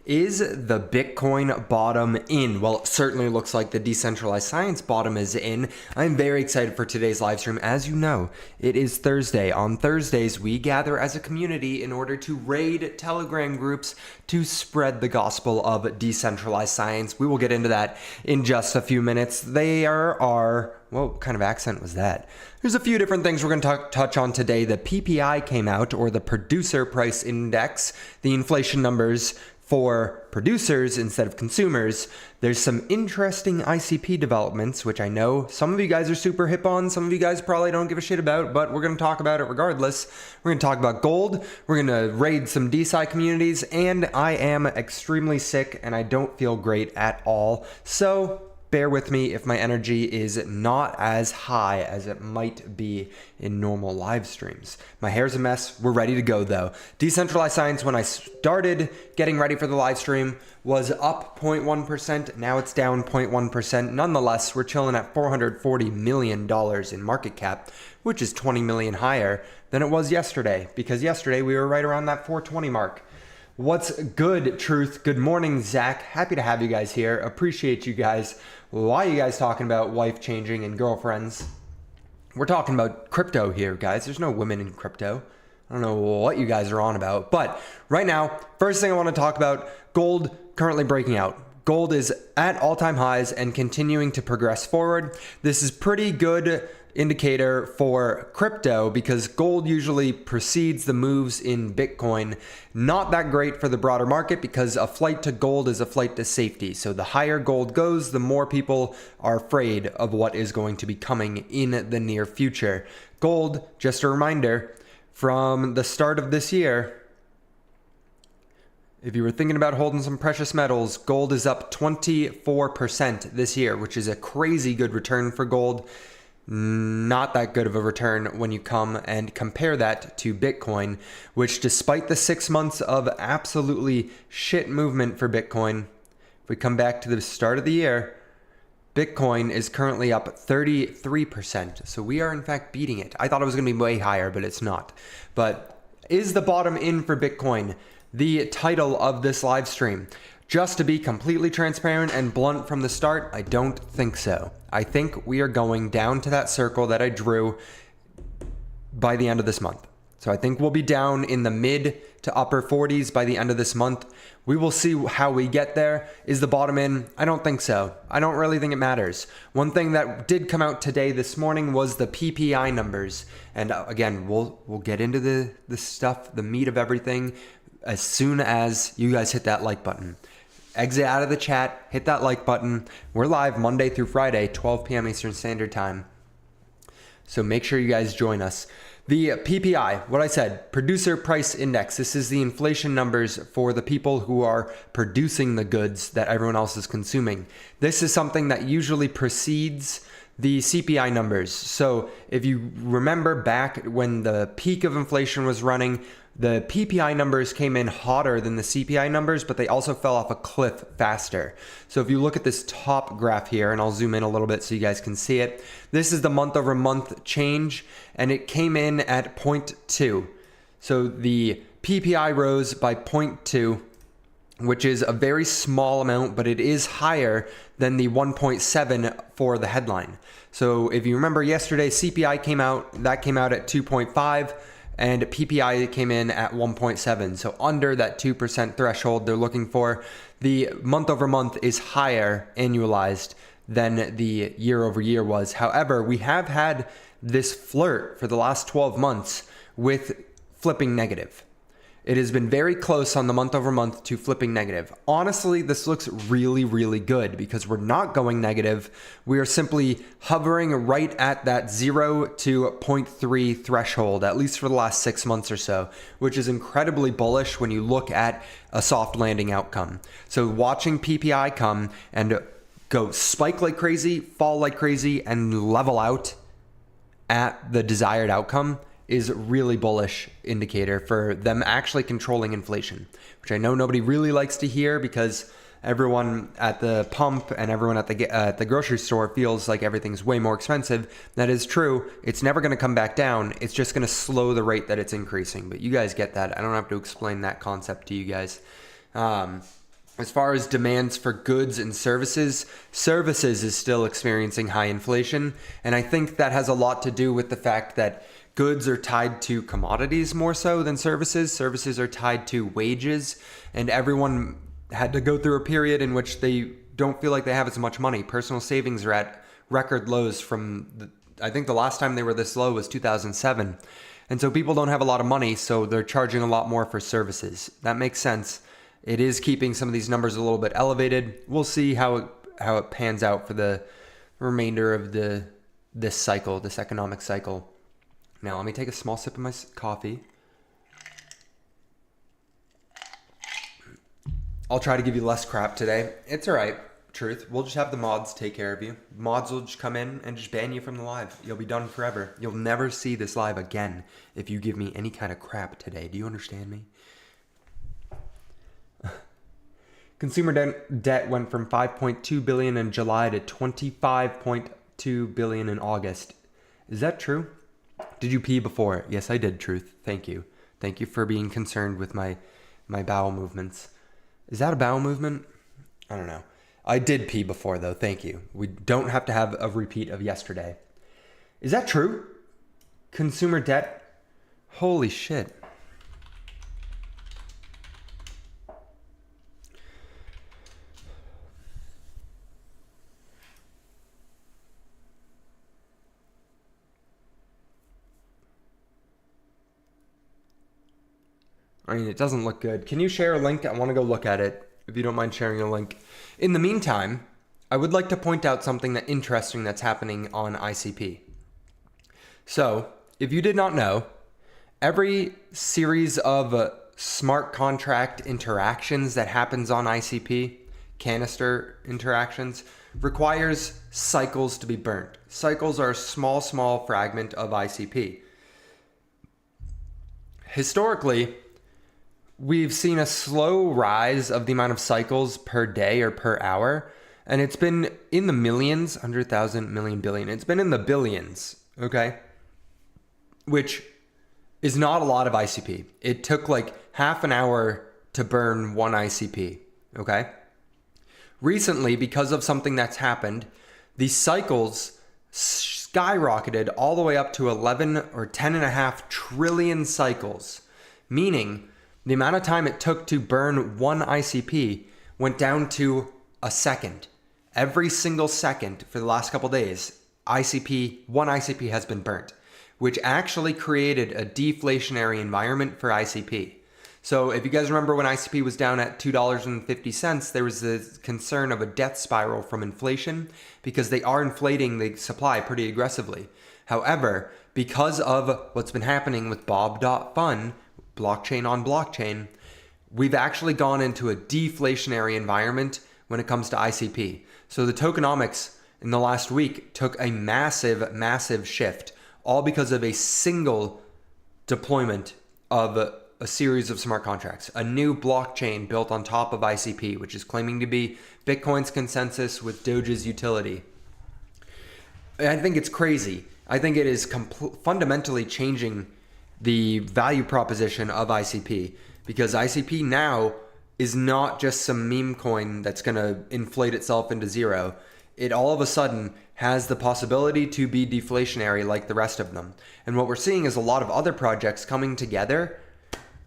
Is the Bitcoin bottom in? Well, it certainly looks like the decentralized science bottom is in. I'm very excited for today's live stream. As you know, it is Thursday. On Thursdays, we gather as a community in order to raid Telegram groups to spread the gospel of decentralized science. We will get into that in just a few minutes. What kind of accent was that? There's a few different things we're going to touch on today. The PPI came out, or the Producer Price Index, the inflation numbers for producers instead of consumers. There's some interesting ICP developments, which I know some of you guys are super hip on, some of you guys probably don't give a shit about, but we're going to talk about it regardless. We're going to talk about gold, we're going to raid some DeSci communities, and I am extremely sick and I don't feel great at all. So bear with me if my energy is not as high as it might be in normal live streams. My hair's a mess. We're ready to go though. Decentralized science, when I started getting ready for the live stream, was up 0.1%. Now it's down 0.1%. Nonetheless, we're chilling at $440 million in market cap, which is 20 million higher than it was yesterday, because yesterday we were right around that 420 mark. What's good, Truth? Good morning, Zach. Happy to have you guys here. Appreciate you guys. Why are you guys talking about wife changing and girlfriends? We're talking about crypto here, guys. There's no women in crypto. I don't know what you guys are on about. But right now, first thing I want to talk about, gold currently breaking out. Gold is at all-time highs and continuing to progress forward. This is pretty good indicator for crypto because gold usually precedes the moves in Bitcoin. Not that great for the broader market because a flight to gold is a flight to safety. So the higher gold goes, the more people are afraid of what is going to be coming in the near future. Gold, just a reminder, from the start of this year, if you were thinking about holding some precious metals, gold is up 24% this year, which is a crazy good return for gold. Not that good of a return when you come and compare that to Bitcoin, which despite the 6 months of absolutely shit movement for Bitcoin, if we come back to the start of the year, Bitcoin is currently up 33%. So we are in fact beating it. I thought it was going to be way higher, but it's not. But is the bottom in for Bitcoin? The title of this live stream. Just to be completely transparent and blunt from the start, I don't think so. I think we are going down to that circle that I drew by the end of this month. So I think we'll be down in the mid to upper 40s by the end of this month. We will see how we get there. Is the bottom in? I don't think so. I don't really think it matters. One thing that did come out today this morning was the PPI numbers. And again, we'll get into the stuff, the meat of everything, as soon as you guys hit that like button. Exit out of the chat, hit that like button. We're live Monday through Friday, 12 p.m. Eastern Standard Time. So make sure you guys join us. The PPI, what I said, Producer Price Index. This is the inflation numbers for the people who are producing the goods that everyone else is consuming. This is something that usually precedes the CPI numbers. So if you remember back when the peak of inflation was running, the PPI numbers came in hotter than the CPI numbers, but they also fell off a cliff faster. So if you look at this top graph here, and I'll zoom in a little bit so you guys can see it, this is the month over month change, and it came in at 0.2. So the PPI rose by 0.2, which is a very small amount, but it is higher than the 1.7 for the headline. So if you remember yesterday, CPI came out at 2.5. and PPI came in at 1.7. So under that 2% threshold they're looking for. The month over month is higher annualized than the year over year was. However, we have had this flirt for the last 12 months with flipping negative. It has been very close on the month over month to flipping negative. Honestly, this looks really, really good because we're not going negative. We are simply hovering right at that 0 to 0.3 threshold, at least for the last 6 months or so, which is incredibly bullish when you look at a soft landing outcome. So watching PPI come and go spike like crazy, fall like crazy, and level out at the desired outcome is really bullish indicator for them actually controlling inflation, which I know nobody really likes to hear because everyone at the pump and everyone at the grocery store feels like everything's way more expensive. That is true. It's never going to come back down. It's just going to slow the rate that it's increasing. But you guys get that. I don't have to explain that concept to you guys. As far as demands for goods and services, services is still experiencing high inflation. And I think that has a lot to do with the fact that goods are tied to commodities more so than services. Services are tied to wages, and everyone had to go through a period in which they don't feel like they have as much money. Personal savings are at record lows I think the last time they were this low was 2007. And so people don't have a lot of money, so they're charging a lot more for services. That makes sense. It is keeping some of these numbers a little bit elevated. We'll see how it pans out for the remainder of this economic cycle. Now, let me take a small sip of my coffee. I'll try to give you less crap today. It's all right, truth. We'll just have the mods take care of you. Mods will just come in and just ban you from the live. You'll be done forever. You'll never see this live again if you give me any kind of crap today. Do you understand me? Consumer debt went from 5.2 billion in July to 25.2 billion in August. Is that true? Did you pee before? Yes, I did, truth. Thank you. Thank you for being concerned with my bowel movements. Is that a bowel movement? I don't know. I did pee before though. Thank you. We don't have to have a repeat of yesterday. Is that true? Consumer debt? Holy shit. I mean, it doesn't look good. Can you share a link? I want to go look at it, if you don't mind sharing a link. In the meantime, I would like to point out something interesting that's happening on ICP. So, if you did not know, every series of smart contract interactions that happens on ICP, canister interactions, requires cycles to be burnt. Cycles are a small fragment of ICP. Historically, we've seen a slow rise of the amount of cycles per day or per hour, and it's been in the millions, 100,000, million, billion. It's been in the billions, okay? Which is not a lot of ICP. It took like half an hour to burn one ICP, okay? Recently, because of something that's happened, the cycles skyrocketed all the way up to 11 or 10.5 trillion cycles, meaning the amount of time it took to burn one ICP went down to a second. Every single second for the last couple days, one ICP has been burnt, which actually created a deflationary environment for ICP. So if you guys remember when ICP was down at $2.50, there was the concern of a death spiral from inflation because they are inflating the supply pretty aggressively. However, because of what's been happening with Bob.Fun, blockchain on blockchain, we've actually gone into a deflationary environment when it comes to ICP. So the tokenomics in the last week took a massive shift, all because of a single deployment of a series of smart contracts, a new blockchain built on top of ICP, which is claiming to be Bitcoin's consensus with Doge's utility. I think it's crazy. I think it is fundamentally changing the value proposition of ICP, because ICP now is not just some meme coin that's going to inflate itself into zero. It all of a sudden has the possibility to be deflationary like the rest of them. And what we're seeing is a lot of other projects coming together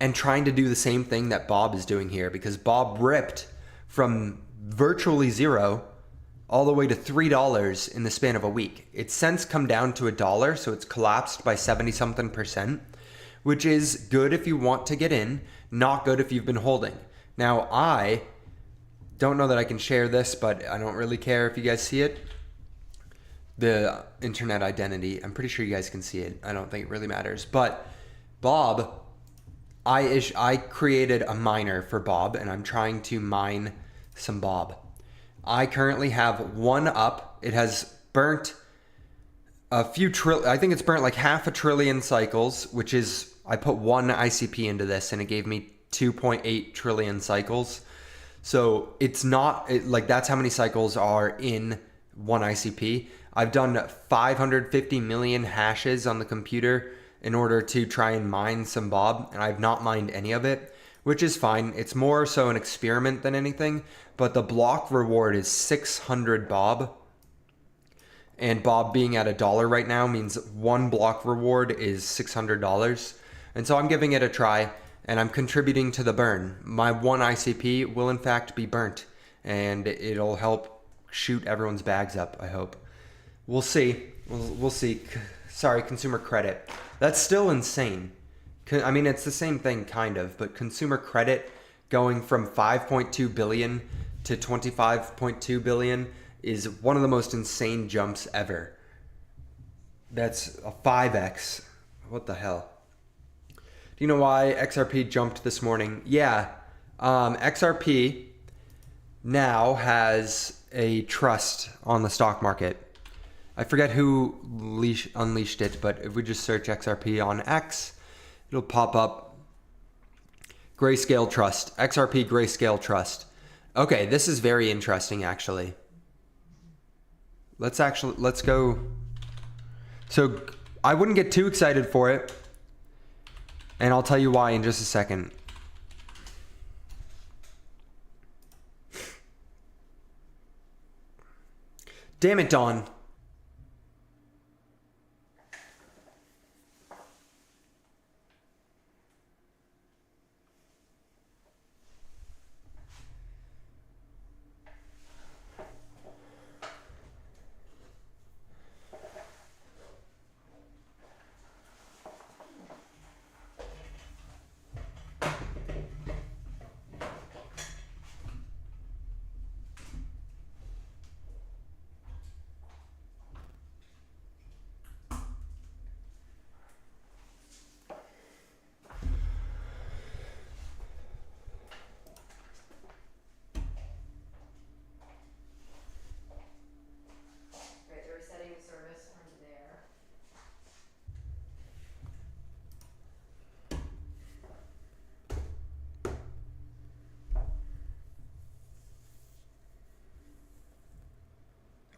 and trying to do the same thing that Bob is doing here, because Bob ripped from virtually zero all the way to $3 in the span of a week. It's since come down to $1, so it's collapsed by 70-something%. Which is good if you want to get in, not good if you've been holding. Now, I don't know that I can share this, but I don't really care if you guys see it. The internet identity, I'm pretty sure you guys can see it. I don't think it really matters. But Bob, I created a miner for Bob, and I'm trying to mine some Bob. I currently have one up. It has burnt I think it's burnt like 500 billion cycles, which is, I put one ICP into this and it gave me 2.8 trillion cycles. So it's not like that's how many cycles are in one ICP. I've done 550 million hashes on the computer in order to try and mine some Bob, and I've not mined any of it, which is fine. It's more so an experiment than anything, but the block reward is 600 Bob. And Bob being at $1 right now means one block reward is $600. And so I'm giving it a try, and I'm contributing to the burn. My one ICP will in fact be burnt, and it'll help shoot everyone's bags up, I hope. We'll see. We'll see. Sorry, consumer credit. That's still insane. I mean, it's the same thing kind of, but consumer credit going from 5.2 billion to 25.2 billion is one of the most insane jumps ever. That's a 5x. What the hell? Do you know why XRP jumped this morning? Yeah. XRP now has a trust on the stock market. I forget who unleashed it, but if we just search XRP on X, it'll pop up Grayscale Trust, XRP Grayscale Trust. Okay, this is very interesting actually. Let's go. So I wouldn't get too excited for it, and I'll tell you why in just a second. Damn it, Dawn.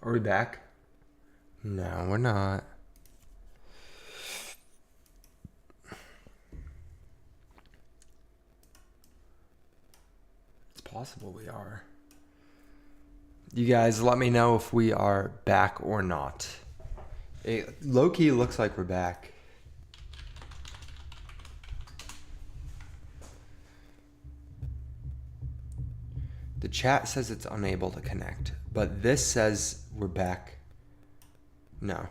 Are we back? No, we're not. It's possible we are. You guys let me know if we are back or not. It low-key looks like we're back. The chat says it's unable to connect, but this says we're back. No.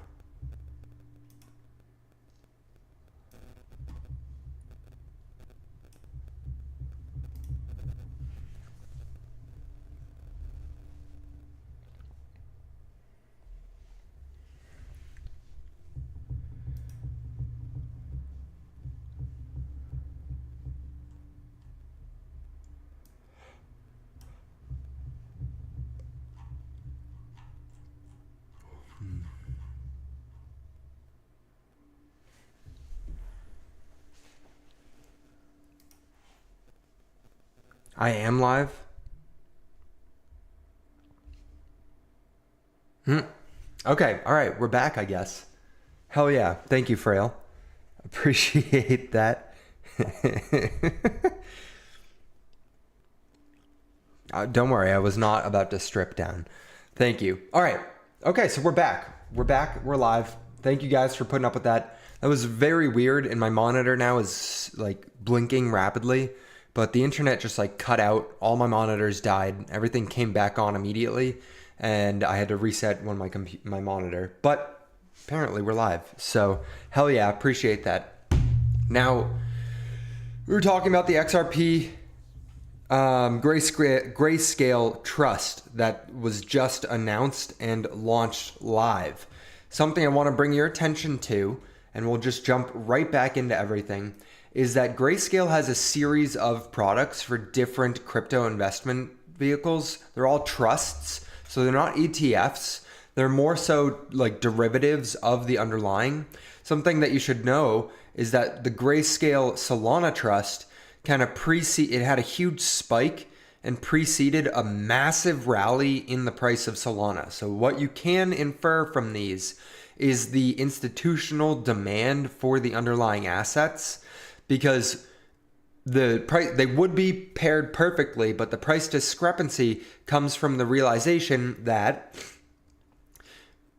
I am live. Okay, all right, we're back, I guess. Hell yeah, thank you, Frail. Appreciate that. Don't worry, I was not about to strip down. Thank you. All right, okay, so we're back. We're live. Thank you guys for putting up with that. That was very weird, and my monitor now is like blinking rapidly. But the internet just like cut out. All my monitors died. Everything came back on immediately, and I had to reset my monitor. But apparently we're live. So hell yeah, appreciate that. Now we were talking about the XRP Grayscale Trust that was just announced and launched live. Something I want to bring your attention to, and we'll just jump right back into everything, is that Grayscale has a series of products for different crypto investment vehicles. They're all trusts, so they're not ETFs. They're more so like derivatives of the underlying. Something that you should know is that the Grayscale Solana Trust it had a huge spike and preceded a massive rally in the price of Solana. So what you can infer from these is the institutional demand for the underlying assets, because the price, they would be paired perfectly, but the price discrepancy comes from the realization that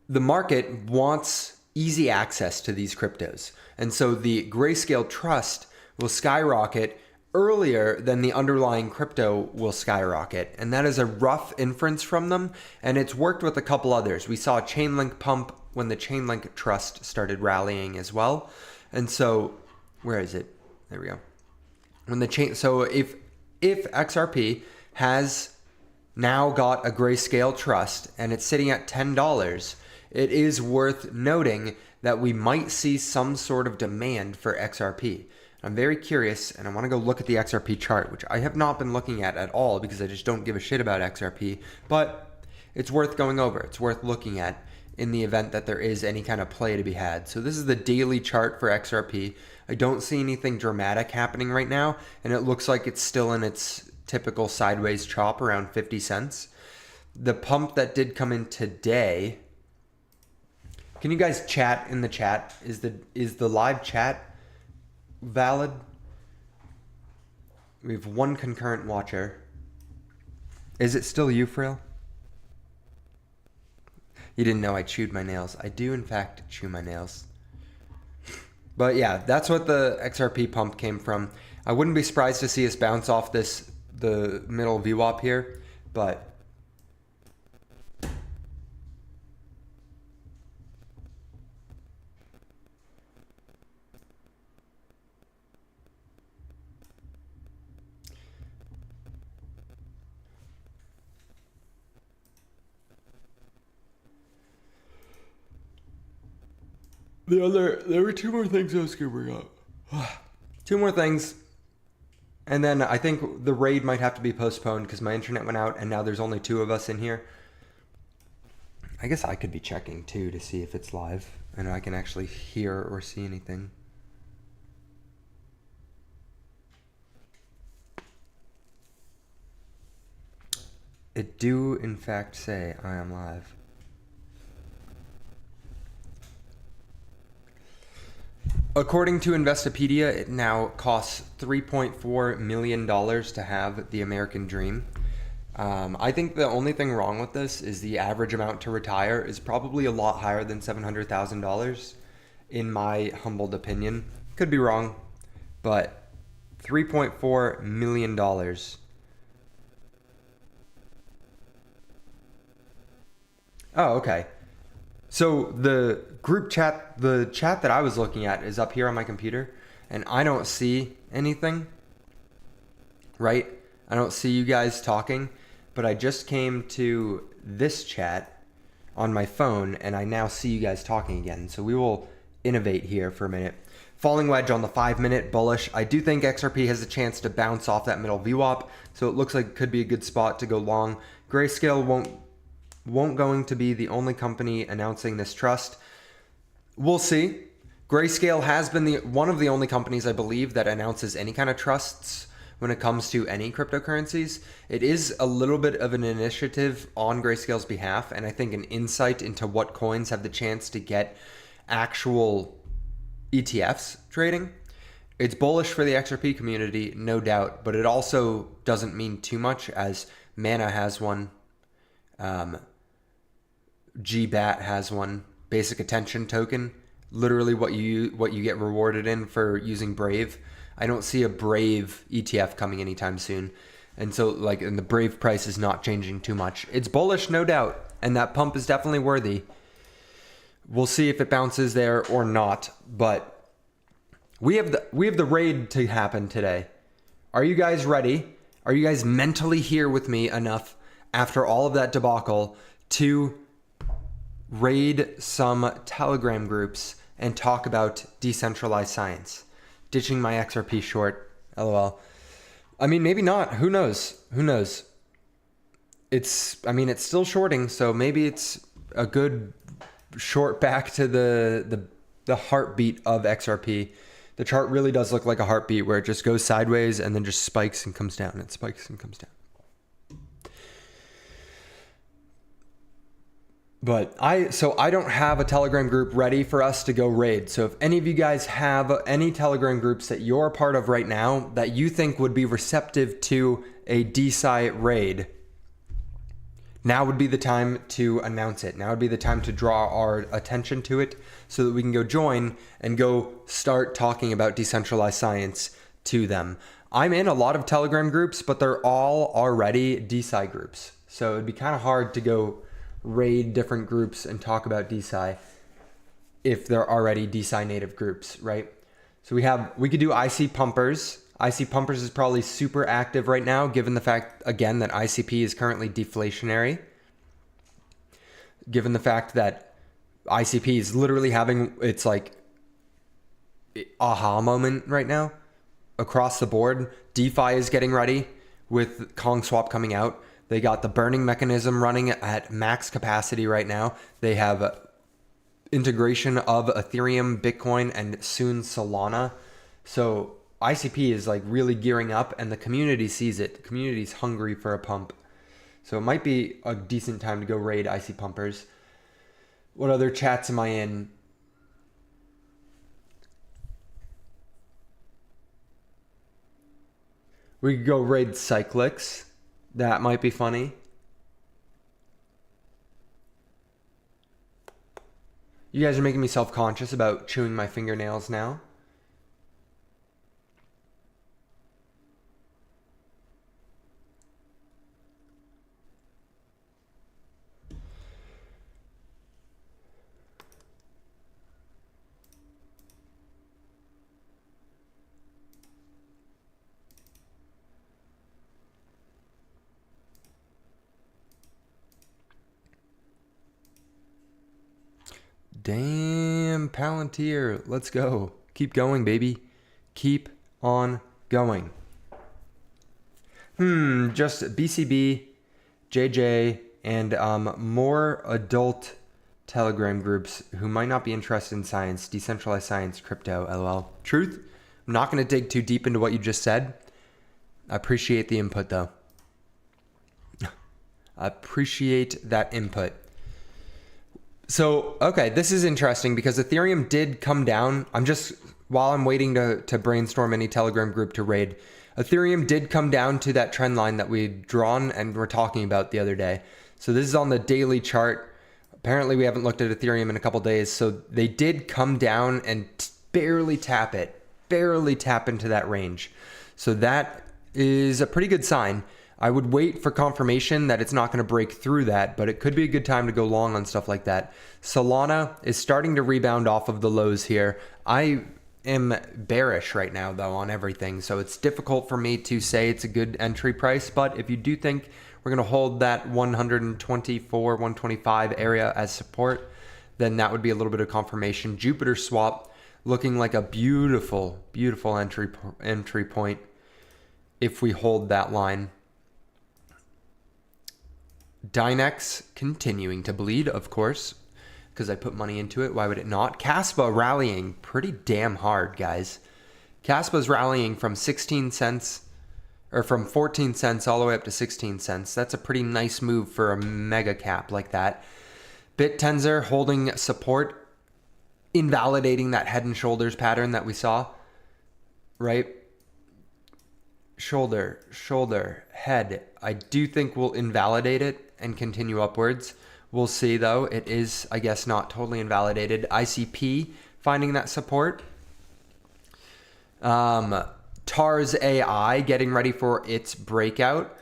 the market wants easy access to these cryptos. And so the Grayscale trust will skyrocket earlier than the underlying crypto will skyrocket. And that is a rough inference from them. And it's worked with a couple others. We saw a Chainlink pump when the Chainlink trust started rallying as well. And so, where is it? There we go. So if XRP has now got a Grayscale trust and it's sitting at $10, it is worth noting that we might see some sort of demand for XRP. I'm very curious, and I want to go look at the XRP chart, which I have not been looking at all because I just don't give a shit about XRP, but it's worth going over. It's worth looking at in the event that there is any kind of play to be had. So this is the daily chart for XRP. I don't see anything dramatic happening right now, and it looks like it's still in its typical sideways chop around 50 cents. The pump that did come in today, can you guys chat in the chat? Is the live chat valid? We have one concurrent watcher. Is it still you, Frail? You didn't know I chewed my nails. I do, in fact, chew my nails. But yeah, that's what the XRP pump came from. I wouldn't be surprised to see us bounce off the middle VWAP here, but there were two more things I was going to bring up. Two more things. And then I think the raid might have to be postponed because my internet went out and now there's only two of us in here. I guess I could be checking too to see if it's live and I can actually hear or see anything. It do in fact say I am live. According to Investopedia, it now costs $3.4 million to have the American Dream. I think the only thing wrong with this is the average amount to retire is probably a lot higher than $700,000, in my humbled opinion. Could be wrong, but $3.4 million. Oh, okay. So the group chat, the chat that I was looking at is up here on my computer, and I don't see anything, right? I don't see you guys talking, but I just came to this chat on my phone, and I now see you guys talking again. So we will innovate here for a minute. Falling wedge on the 5-minute bullish. I do think XRP has a chance to bounce off that middle VWAP, so it looks like it could be a good spot to go long. Grayscale won't going to be the only company announcing this trust. We'll see. Grayscale has been one of the only companies, I believe, that announces any kind of trusts when it comes to any cryptocurrencies. It is a little bit of an initiative on Grayscale's behalf, and I think an insight into what coins have the chance to get actual ETFs trading. It's bullish for the XRP community, no doubt, but it also doesn't mean too much, as Mana has one. GBAT has one, basic attention token, literally what you get rewarded in for using Brave. I don't see a Brave ETF coming anytime soon. And so and the Brave price is not changing too much. It's bullish, no doubt, and that pump is definitely worthy. We'll see if it bounces there or not, but we have the raid to happen today. Are you guys ready? Are you guys mentally here with me enough after all of that debacle to raid some Telegram groups and talk about decentralized science? Ditching my XRP short, LOL. I mean, maybe not. Who knows? Who knows? It's still shorting, so maybe it's a good short back to the heartbeat of XRP. The chart really does look like a heartbeat where it just goes sideways and then just spikes and comes down. It spikes and comes down. But I don't have a Telegram group ready for us to go raid. So if any of you guys have any Telegram groups that you're a part of right now that you think would be receptive to a DeSci raid, now would be the time to announce it. Now would be the time to draw our attention to it so that we can go join and go start talking about decentralized science to them. I'm in a lot of Telegram groups, but they're all already DeSci groups. So it'd be kind of hard to go raid different groups and talk about DeSci if they're already DeSci native groups, right? So we could do IC Pumpers. IC Pumpers is probably super active right now, given the fact, again, that ICP is currently deflationary. Given the fact that ICP is literally having its like aha moment right now across the board. DeFi is getting ready with Kong Swap coming out. They got the burning mechanism running at max capacity right now. They have integration of Ethereum, Bitcoin, and soon Solana. So ICP is like really gearing up and the community sees it. The community's hungry for a pump. So it might be a decent time to go raid IC Pumpers. What other chats am I in? We could go raid Cyclics. That might be funny. You guys are making me self-conscious about chewing my fingernails now. Damn, Palantir. Let's go. Keep going, baby. Keep on going. Just BCB, JJ, and more adult Telegram groups who might not be interested in science, decentralized science, crypto, LOL. Truth, I'm not going to dig too deep into what you just said. I appreciate the input, though. I appreciate that input. So, okay, this is interesting because Ethereum did come down. While I'm waiting to brainstorm any Telegram group to raid, Ethereum did come down to that trend line that we'd drawn and were talking about the other day. So this is on the daily chart. Apparently we haven't looked at Ethereum in a couple days. So they did come down and barely tap into that range. So that is a pretty good sign. I would wait for confirmation that it's not going to break through that, but it could be a good time to go long on stuff like that. Solana is starting to rebound off of the lows here. I am bearish right now, though, on everything, so it's difficult for me to say it's a good entry price, but if you do think we're going to hold that 124, 125 area as support, then that would be a little bit of confirmation. Jupiter swap looking like a beautiful, beautiful entry point if we hold that line. Dynex continuing to bleed, of course, because I put money into it. Why would it not? Caspa rallying pretty damn hard, guys. Caspa's rallying from 16 cents or from 14 cents all the way up to 16 cents. That's a pretty nice move for a mega cap like that. BitTensor holding support, invalidating that head and shoulders pattern that we saw, right? Shoulder, head. I do think we'll invalidate it and continue upwards. We'll see, though. It is, I guess, not totally invalidated. ICP finding that support. TARS AI getting ready for its breakout.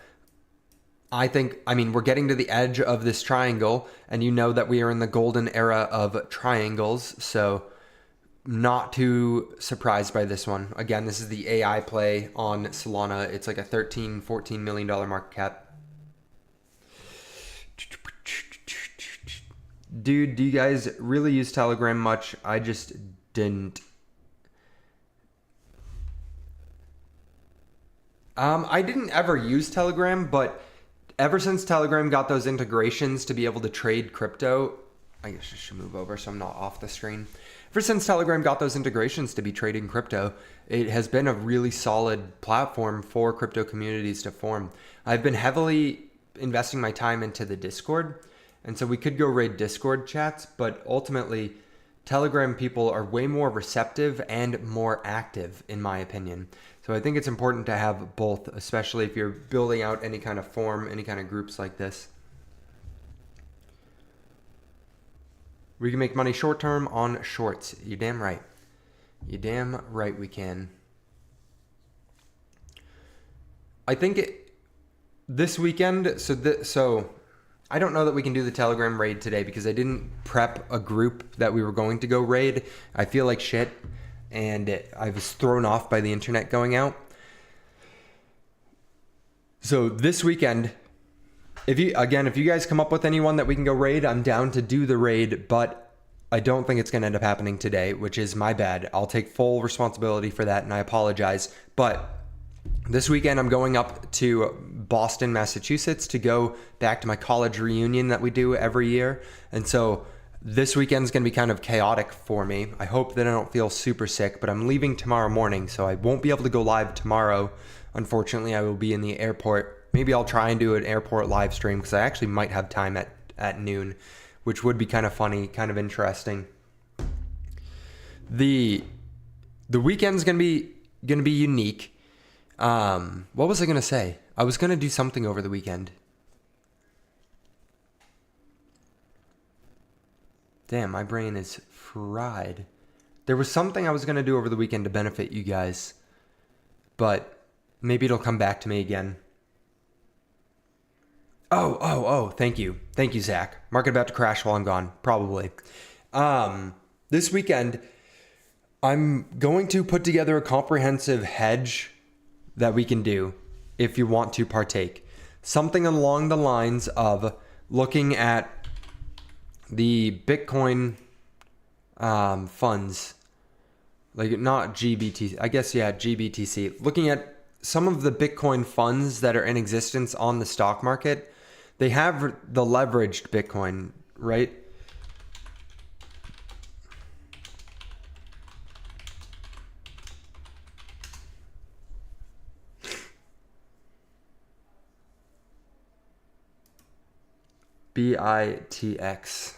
I mean, we're getting to the edge of this triangle, and you know that we are in the golden era of triangles, so not too surprised by this one. Again, this is the AI play on Solana. It's like a $13-14 million market cap. Dude, do you guys really use Telegram much? I just didn't. I didn't ever use Telegram, but ever since Telegram got those integrations to be able to trade crypto, I guess I should move over so I'm not off the screen. Ever since Telegram got those integrations to be trading crypto, it has been a really solid platform for crypto communities to form. I've been heavily investing my time into the Discord, And so we could go raid Discord chats, but ultimately Telegram people are way more receptive and more active, in my opinion. So I think it's important to have both, especially if you're building out any kind of form, any kind of groups like this. We can make money short term on shorts. You're damn right. You're damn right we can. I think this weekend, so I don't know that we can do the Telegram raid today because I didn't prep a group that we were going to go raid. I feel like shit, and I was thrown off by the internet going out. So this weekend, if you guys come up with anyone that we can go raid, I'm down to do the raid, but I don't think it's going to end up happening today, which is my bad. I'll take full responsibility for that, and I apologize. But this weekend, I'm going up to Boston, Massachusetts to go back to my college reunion that we do every year. And so this weekend's going to be kind of chaotic for me. I hope that I don't feel super sick, but I'm leaving tomorrow morning, so I won't be able to go live tomorrow. Unfortunately, I will be in the airport. Maybe I'll try and do an airport live stream because I actually might have time at noon, which would be kind of funny, kind of interesting. The weekend's going to be unique. What was I going to say? I was going to do something over the weekend. Damn, my brain is fried. There was something I was going to do over the weekend to benefit you guys, but maybe it'll come back to me again. Oh, thank you. Thank you, Zach. Market about to crash while I'm gone. Probably. This weekend, I'm going to put together a comprehensive hedge that we can do if you want to partake. Something along the lines of looking at the Bitcoin funds, like not GBTC, I guess, yeah, GBTC. Looking at some of the Bitcoin funds that are in existence on the stock market. They have the leveraged Bitcoin, right? BITX.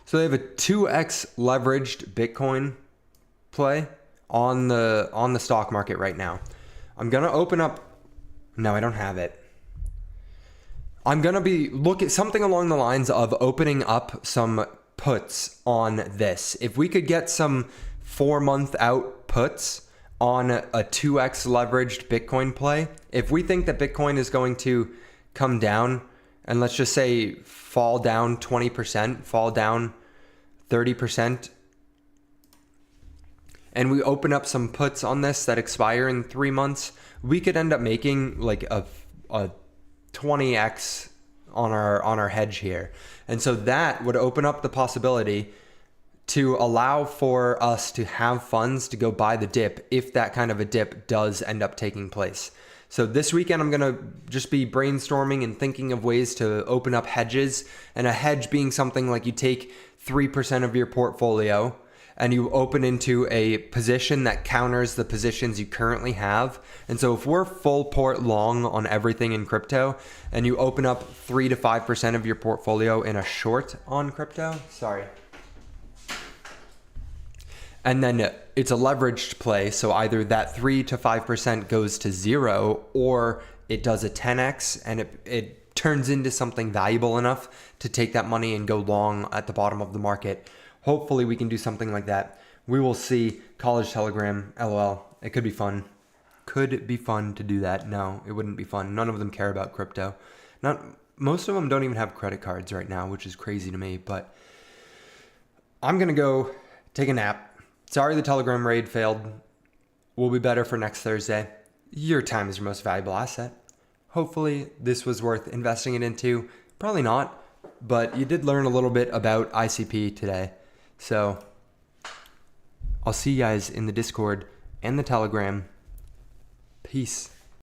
So they have a 2x leveraged Bitcoin play on the stock market right now. I'm going to open up. No, I don't have it. I'm going to be look at something along the lines of opening up some puts on this. If we could get some 4-month out puts on a 2x leveraged Bitcoin play, if we think that Bitcoin is going to come down and let's just say fall down 20%, fall down 30%, and we open up some puts on this that expire in 3 months, we could end up making like a 20x on our hedge here. And so that would open up the possibility to allow for us to have funds to go buy the dip if that kind of a dip does end up taking place. So this weekend, I'm going to just be brainstorming and thinking of ways to open up hedges, and a hedge being something like you take 3% of your portfolio and you open into a position that counters the positions you currently have. And so if we're full port long on everything in crypto and you open up 3 to 5% of your portfolio in a short on crypto, and then it's a leveraged play, so either that 3 to 5% goes to zero or it does a 10x and it turns into something valuable enough to take that money and go long at the bottom of the market. Hopefully we can do something like that. We will see. College Telegram, LOL. It could be fun. Could be fun to do that. No, it wouldn't be fun. None of them care about crypto. Most of them don't even have credit cards right now, which is crazy to me, but I'm going to go take a nap. Sorry the Telegram raid failed. We'll be better for next Thursday. Your time is your most valuable asset. Hopefully this was worth investing it into. Probably not, but you did learn a little bit about ICP today. So I'll see you guys in the Discord and the Telegram. Peace.